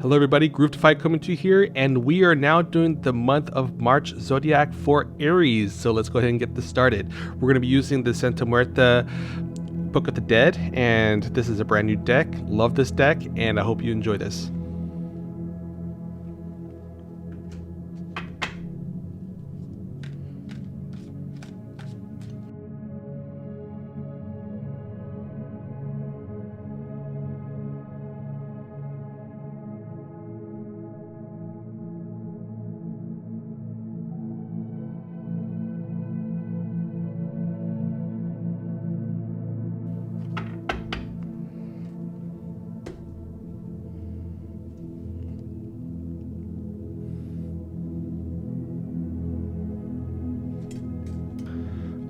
Hello everybody, Groove to Fight coming to you here, and we are now doing the month of March Zodiac for Aries. So let's go ahead and get this started. We're going to be using the Santa Muerta Book of the Dead, and this is a brand new deck. Love this deck, and I hope you enjoy this.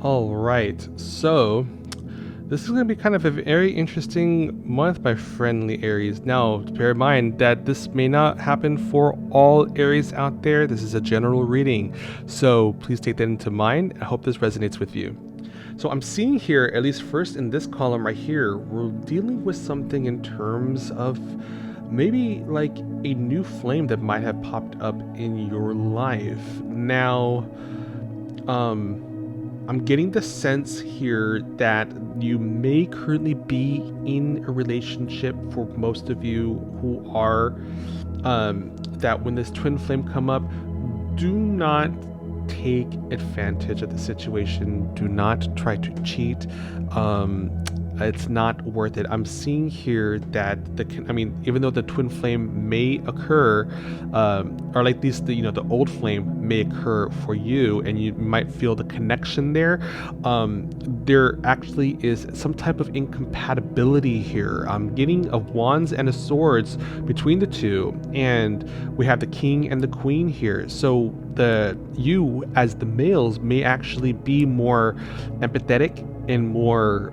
All right, so this is going to be kind of a very interesting month, my friendly Aries. Now, bear in mind that this may not happen for all Aries out there. This is a general reading, so please take that into mind. I hope this resonates with you. So I'm seeing here, at least first in this column right here, we're dealing with something in terms of maybe like a new flame that might have popped up in your life. Now, I'm getting the sense here that you may currently be in a relationship, for most of you who are, that when this twin flame come up, do not take advantage of the situation. Do not try to cheat. It's not worth it. I'm seeing here that even though the twin flame may occur, or like these, the old flame may occur for you, and you might feel the connection there. There actually is some type of incompatibility here. I'm getting a wands and a swords between the two, and we have the king and the queen here. So you as the males may actually be more empathetic and more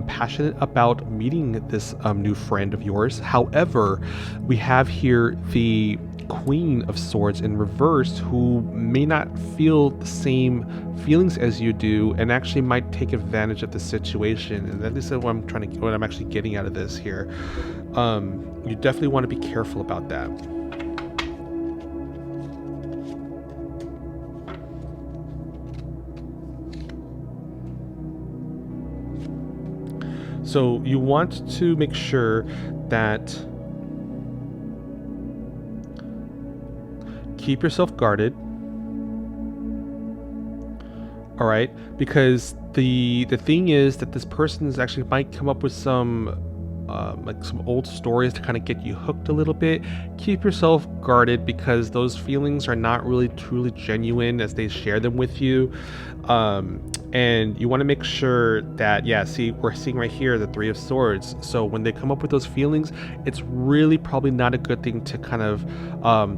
passionate about meeting this new friend of yours. However, we have here the Queen of Swords in reverse, who may not feel the same feelings as you do, and actually might take advantage of the situation. And at least what I'm actually getting out of this here. You definitely want to be careful about that. So you want to make sure that keep yourself guarded. All right, because the thing is that this person is actually might come up with some old stories to kind of get you hooked a little bit. Keep yourself guarded, because those feelings are not really truly genuine as they share them with you. And you want to make sure that, we're seeing right here the Three of Swords. So when they come up with those feelings, it's really probably not a good thing to kind of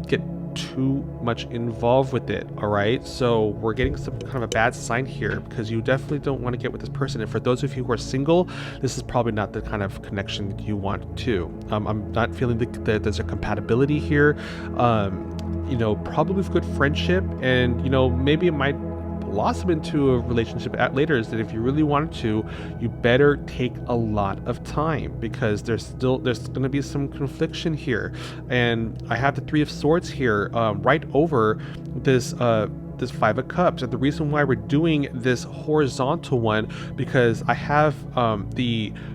get too much involved with it. All right, so we're getting some kind of a bad sign here, because you definitely don't want to get with this person. And for those of you who are single, this is probably not the kind of connection that you want to. I'm not feeling that there's a compatibility here. Probably with good friendship, and maybe it might blossom into a relationship at later. Is that if you really wanted to, you better take a lot of time, because there's going to be some confliction here. And I have the Three of Swords here right over this Five of Cups. And the reason why we're doing this horizontal one, because I have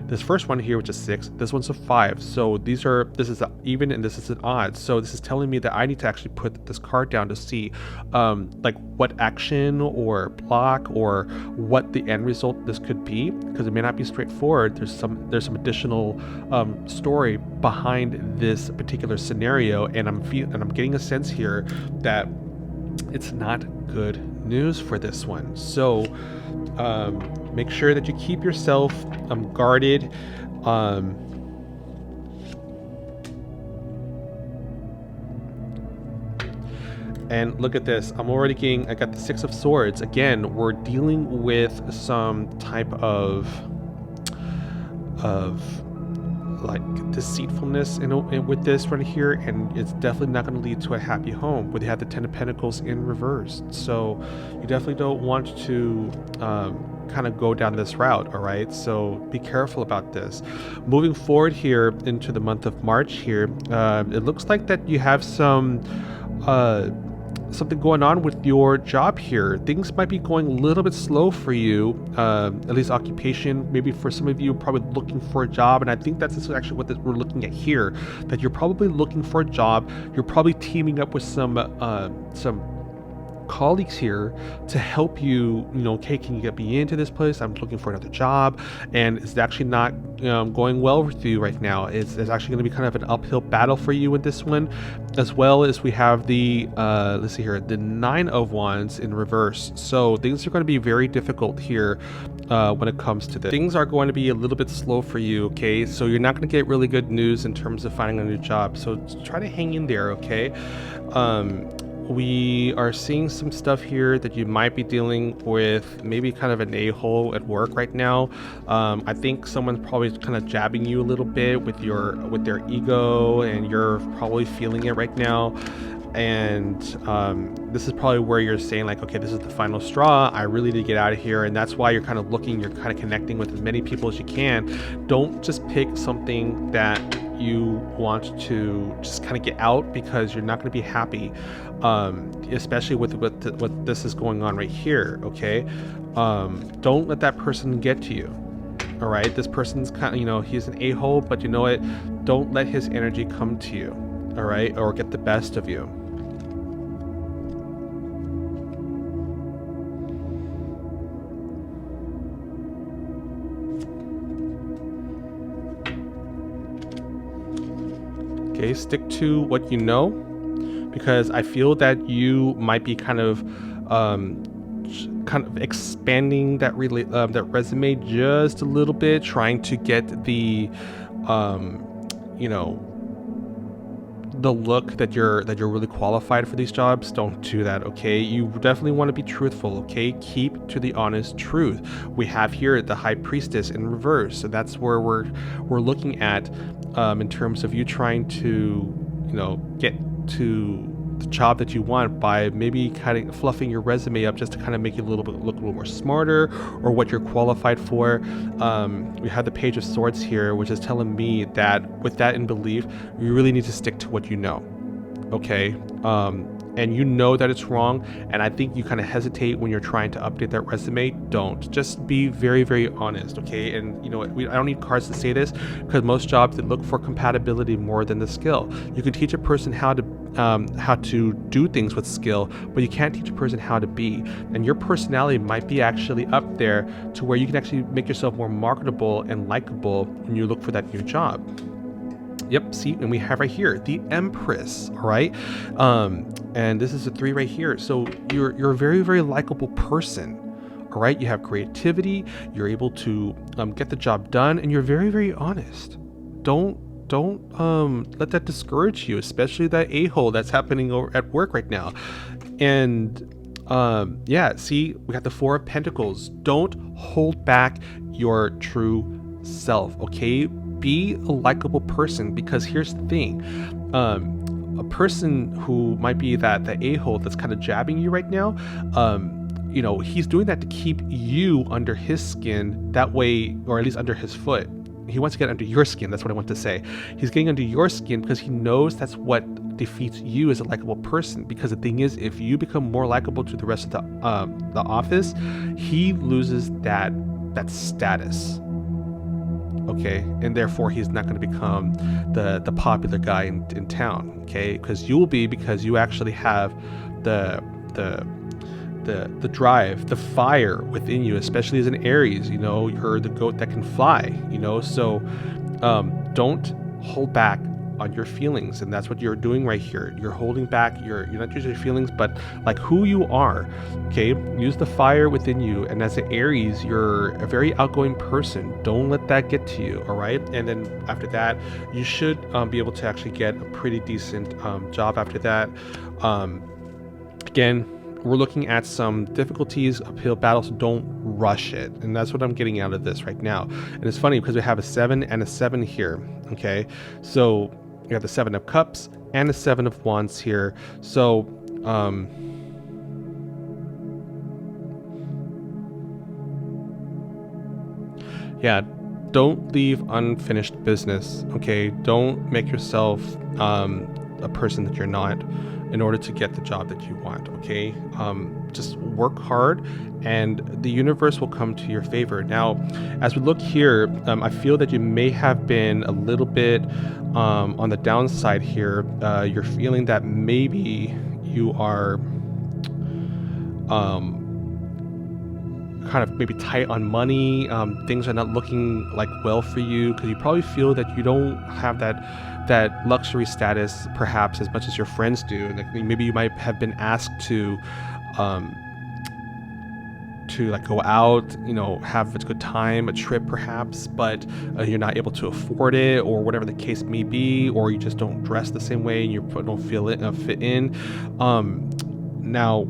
this first one here, which is 6, this one's a 5, so this is an even and this is an odd. So this is telling me that I need to actually put this card down to see like what action or block or what the end result this could be, because it may not be straightforward. There's some additional story behind this particular scenario, and I'm getting a sense here that it's not good news for this one. So make sure that you keep yourself guarded. And look at this. I got the Six of Swords. Again, we're dealing with some type of like deceitfulness with this right here, and it's definitely not going to lead to a happy home. Where they have the Ten of Pentacles in reverse, so you definitely don't want to kind of go down this route. All right, so be careful about this. Moving forward here into the month of March here, it looks like that you have some something going on with your job here. Things might be going a little bit slow for you, at least occupation. Maybe for some of you, probably looking for a job, and I think that's actually what we're looking at here. That you're probably looking for a job. You're probably teaming up with some colleagues here to help you, okay, can you get me into this place? I'm looking for another job, and it's actually not going well with you right now. It's actually going to be kind of an uphill battle for you with this one, as well as we have the let's see here, the Nine of Wands in reverse. So things are going to be very difficult here when it comes to this. Things are going to be a little bit slow for you, okay? So you're not going to get really good news in terms of finding a new job, so try to hang in there, okay? We are seeing some stuff here that you might be dealing with, maybe kind of an a-hole at work right now. I think someone's probably kind of jabbing you a little bit with their ego, and you're probably feeling it right now. And this is probably where you're saying like, okay, this is the final straw. I really need to get out of here. And that's why you're kind of connecting with as many people as you can. Don't just pick something that you want to just kind of get out, because you're not going to be happy, especially with what this is going on right here. Okay, don't let that person get to you. All right, this person's kind of, he's an a-hole, but you know what, don't let his energy come to you, all right, or get the best of you. Okay, stick to what you know, because I feel that you might be kind of expanding that that resume just a little bit, trying to get the the look that you're really qualified for these jobs. Don't do that, okay? You definitely want to be truthful, okay? Keep to the honest truth. We have here the High Priestess in reverse, so that's where we're looking at in terms of you trying to get to the job that you want by maybe kind of fluffing your resume up just to kind of make you look a little more smarter, or what you're qualified for. We have the Page of Swords here, which is telling me that with that in belief, you really need to stick to what you know, okay? And you know that it's wrong, and I think you kind of hesitate when you're trying to update that resume. Don't. Just be very, very honest, okay? And you know what, I don't need cards to say this, because most jobs, they look for compatibility more than the skill. You can teach a person how to do things with skill, but you can't teach a person how to be. And your personality might be actually up there to where you can actually make yourself more marketable and likable when you look for that new job. Yep, see, and we have right here the Empress, all right? And this is a 3 right here. So you're a very, very likable person, all right? You have creativity, you're able to get the job done, and you're very, very honest. Don't let that discourage you, especially that a-hole that's happening over at work right now. And yeah, see, we got the Four of Pentacles. Don't hold back your true self, okay? Be a likable person, because here's the thing. A person who might be the a-hole that's kind of jabbing you right now, he's doing that to keep you under his skin, that way, or at least under his foot. He wants to get under your skin. That's what I want to say. He's getting under your skin because he knows that's what defeats you as a likable person. Because the thing is, if you become more likable to the rest of the office, he loses that status. Okay, and therefore he's not going to become the popular guy in town. Okay, because you actually have the drive, the fire within you, especially as an Aries. You're the goat that can fly. So don't hold back on your feelings, and that's what you're doing right here. You're holding back. You're not using your feelings, but like who you are. Okay, use the fire within you, and as an Aries, you're a very outgoing person. Don't let that get to you. All right, and then after that, you should be able to actually get a pretty decent job after that. Again, we're looking at some difficulties, uphill battles. So don't rush it. And that's what I'm getting out of this right now. And it's funny because we have a 7 and a 7 here. Okay, so you got the 7 of Cups and the 7 of Wands here. So yeah, don't leave unfinished business. Okay, don't make yourself a person that you're not in order to get the job that you want. Okay, just work hard and the universe will come to your favor. Now, as we look here, I feel that you may have been a little bit on the downside here. You're feeling that maybe you are kind of maybe tight on money. Things are not looking like well for you because you probably feel that you don't have that luxury status perhaps as much as your friends do. Like maybe you might have been asked to like go out, have a good time, a trip perhaps, but you're not able to afford it, or whatever the case may be, or you just don't dress the same way and you don't feel it fit in. Now,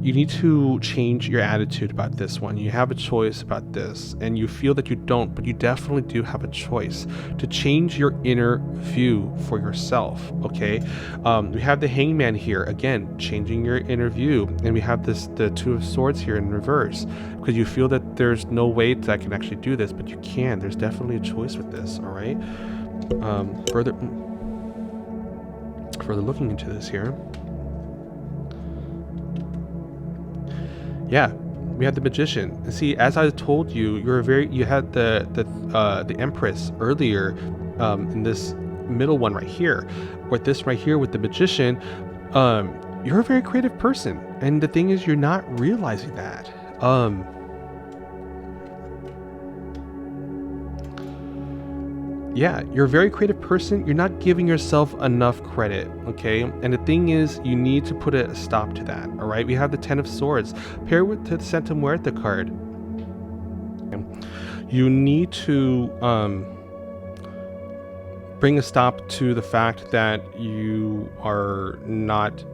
you need to change your attitude about this one. You have a choice about this, and you feel that you don't, but you definitely do have a choice to change your inner view for yourself. Okay, we have the Hangman here again, changing your inner view, and we have the Two of Swords here in reverse because you feel that there's no way that I can actually do this, but you can. There's definitely a choice with this. All right, further looking into this here. Yeah, we had the Magician. And see, as I told you, you had the Empress earlier in this middle one right here. With this right here with the Magician, you're a very creative person, and the thing is, you're not realizing that. Yeah, you're a very creative person. You're not giving yourself enough credit, okay? And the thing is, you need to put a stop to that, all right? We have the 10 of Swords. Pair with the Santa Muerte card. You need to bring a stop to the fact that you are not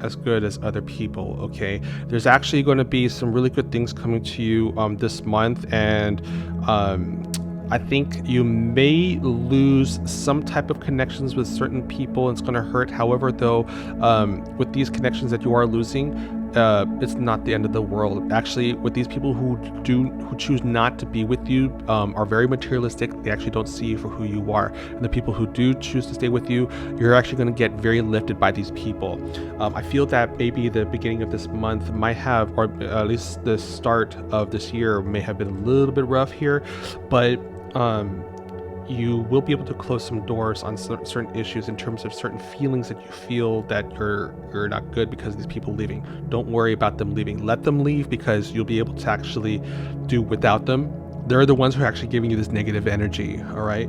as good as other people. Okay, there's actually going to be some really good things coming to you this month, and I think you may lose some type of connections with certain people, and it's going to hurt. However, though, with these connections that you are losing, it's not the end of the world. Actually, with these people who choose not to be with you, are very materialistic. They actually don't see you for who you are. And the people who do choose to stay with you, you're actually going to get very lifted by these people. I feel that maybe the beginning of this month might have, or at least the start of this year may have been a little bit rough here, but you will be able to close some doors on certain issues in terms of certain feelings that you feel that you're not good because of these people leaving. Don't worry about them leaving. Let them leave, because you'll be able to actually do without them. They're the ones who are actually giving you this negative energy. All right.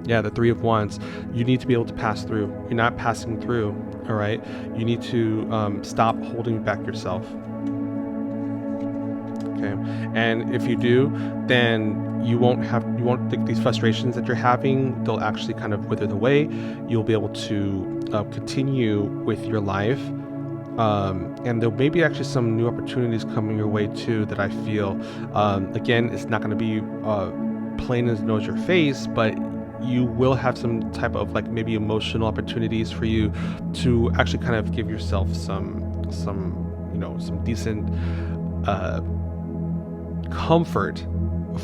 Yeah, the 3 of Wands. You need to be able to pass through. You're not passing through. All right. You need to stop holding back yourself. Okay, and if you do, then you won't think these frustrations that you're having, they'll actually kind of wither away. You'll be able to continue with your life, and there may be actually some new opportunities coming your way too that I feel. Again, it's not going to be plain as knows your face, but you will have some type of like maybe emotional opportunities for you to actually kind of give yourself some decent comfort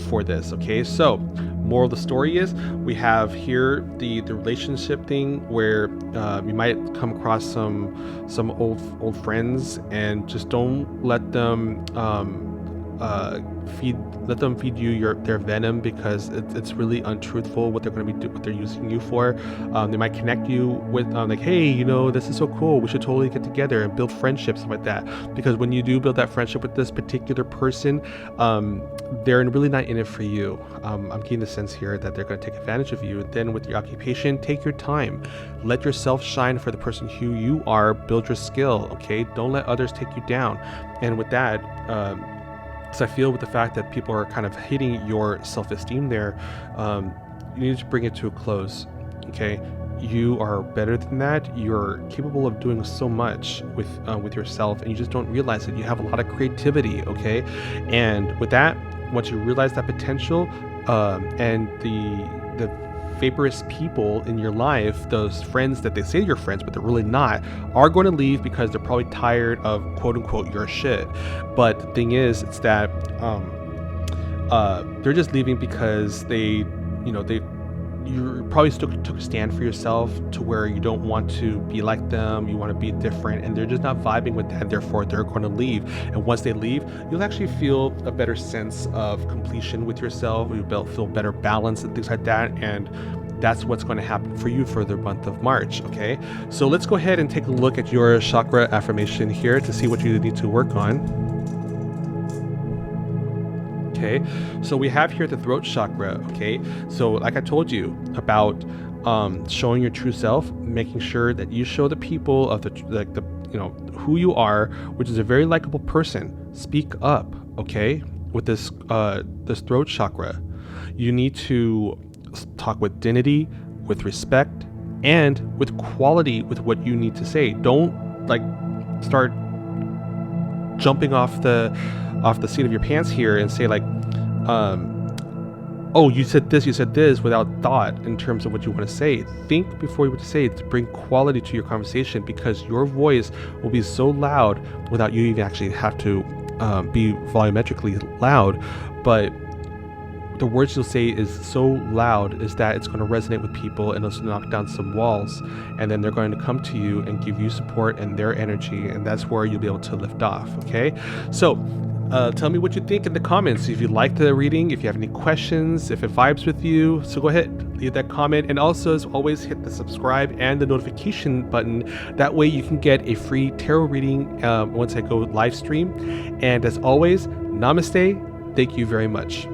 for this. Okay, so moral of the story is we have here the relationship thing where you might come across some old friends, and just don't let them feed you their venom, because it's really untruthful what they're going to be what they're using you for. They might connect you with like, hey, this is so cool, we should totally get together and build friendships, stuff like that. Because when you do build that friendship with this particular person, they're really not in it for you. I'm getting the sense here that they're going to take advantage of you. Then with your occupation, take your time, let yourself shine for the person who you are, build your skill. Okay, don't let others take you down. And with that, because I feel with the fact that people are kind of hitting your self-esteem there, you need to bring it to a close. Okay, you are better than that. You're capable of doing so much with yourself, and you just don't realize that you have a lot of creativity. Okay, and with that, once you realize that potential, and the vaporous people in your life, those friends that they say you're friends but they're really not, are going to leave because they're probably tired of quote unquote your shit. But the thing is, it's that they're just leaving because they you probably still took a stand for yourself to where you don't want to be like them, you want to be different, and they're just not vibing with that, therefore they're going to leave. And once they leave, you'll actually feel a better sense of completion with yourself, you'll feel better balance and things like that, and that's what's going to happen for you for the month of March. Okay, so let's go ahead and take a look at your chakra affirmation here to see what you need to work on. Okay, so we have here the throat chakra. Okay, so like I told you about showing your true self, making sure that you show the people of the who you are, which is a very likable person. Speak up, okay? With this this throat chakra, you need to talk with dignity, with respect, and with quality with what you need to say. Don't like start jumping off the seat of your pants here and say like, oh, you said this without thought in terms of what you want to say. Think before you want to say it to bring quality to your conversation, because your voice will be so loud without you even actually have to be volumetrically loud. But the words you'll say is so loud is that it's going to resonate with people and it'll knock down some walls, and then they're going to come to you and give you support and their energy, and that's where you'll be able to lift off. Okay, so tell me what you think in the comments. If you liked the reading, if you have any questions, if it vibes with you, so go ahead, leave that comment. And also, as always, hit the subscribe and the notification button. That way you can get a free tarot reading once I go live stream. And as always, namaste. Thank you very much.